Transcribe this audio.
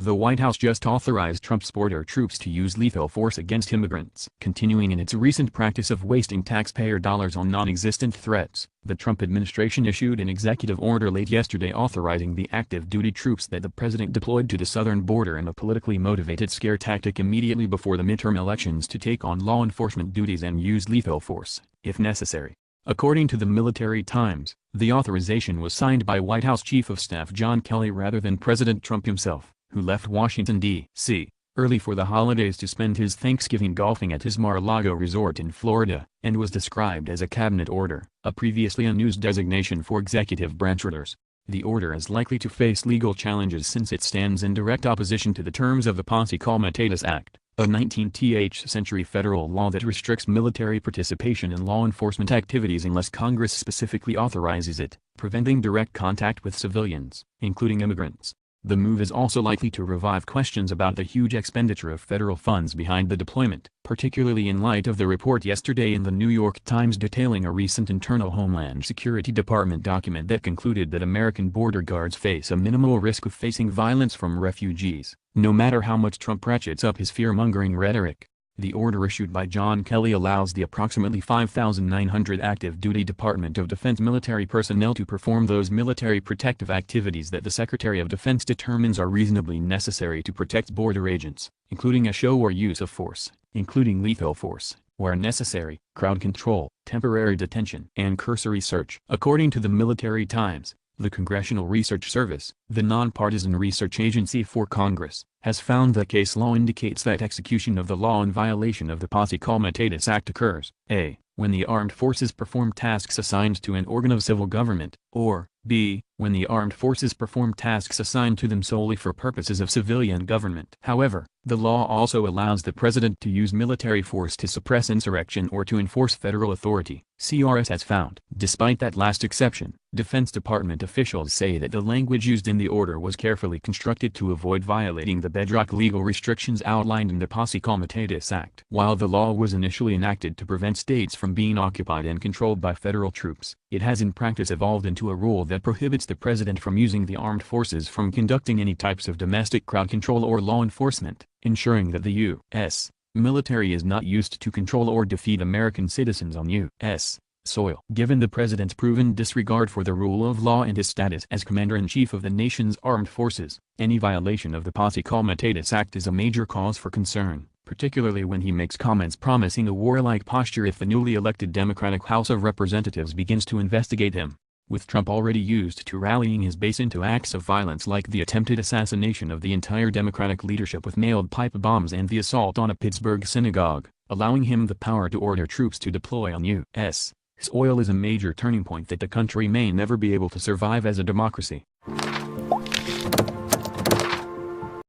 The White House just authorized Trump's border troops to use lethal force against immigrants. Continuing in its recent practice of wasting taxpayer dollars on non-existent threats, the Trump administration issued an executive order late yesterday authorizing the active duty troops that the president deployed to the southern border in a politically motivated scare tactic immediately before the midterm elections to take on law enforcement duties and use lethal force, if necessary. According to the Military Times, the authorization was signed by White House Chief of Staff John Kelly rather than President Trump himself, who left Washington, D.C. early for the holidays to spend his Thanksgiving golfing at his Mar-a-Lago resort in Florida, and was described as a cabinet order, a previously unused designation for executive branch orders. The order is likely to face legal challenges since it stands in direct opposition to the terms of the Posse Comitatus Act, a 19th century federal law that restricts military participation in law enforcement activities unless Congress specifically authorizes it, preventing direct contact with civilians, including immigrants. The move is also likely to revive questions about the huge expenditure of federal funds behind the deployment, particularly in light of the report yesterday in the New York Times detailing a recent internal Homeland Security Department document that concluded that American border guards face a minimal risk of facing violence from refugees, no matter how much Trump ratchets up his fear-mongering rhetoric. The order issued by John Kelly allows the approximately 5,900 active duty Department of Defense military personnel to perform those military protective activities that the Secretary of Defense determines are reasonably necessary to protect border agents, including a show or use of force, including lethal force, where necessary, crowd control, temporary detention, and cursory search. According to the Military Times, the Congressional Research Service, the nonpartisan research agency for Congress, has found that case law indicates that execution of the law in violation of the Posse Comitatus Act occurs, a. when the armed forces perform tasks assigned to an organ of civil government, or b. when the armed forces perform tasks assigned to them solely for purposes of civilian government. However, the law also allows the president to use military force to suppress insurrection or to enforce federal authority, CRS has found. Despite that last exception, Defense Department officials say that the language used in the order was carefully constructed to avoid violating the bedrock legal restrictions outlined in the Posse Comitatus Act. While the law was initially enacted to prevent states from being occupied and controlled by federal troops, it has in practice evolved into a rule that prohibits the president from using the armed forces from conducting any types of domestic crowd control or law enforcement, ensuring that the U.S. military is not used to control or defeat American citizens on U.S. soil. Given the president's proven disregard for the rule of law and his status as commander-in-chief of the nation's armed forces, any violation of the Posse Comitatus Act is a major cause for concern, particularly when he makes comments promising a warlike posture if the newly elected Democratic House of Representatives begins to investigate him. With Trump already used to rallying his base into acts of violence like the attempted assassination of the entire Democratic leadership with nailed pipe bombs and the assault on a Pittsburgh synagogue, allowing him the power to order troops to deploy on U.S. soil is a major turning point that the country may never be able to survive as a democracy.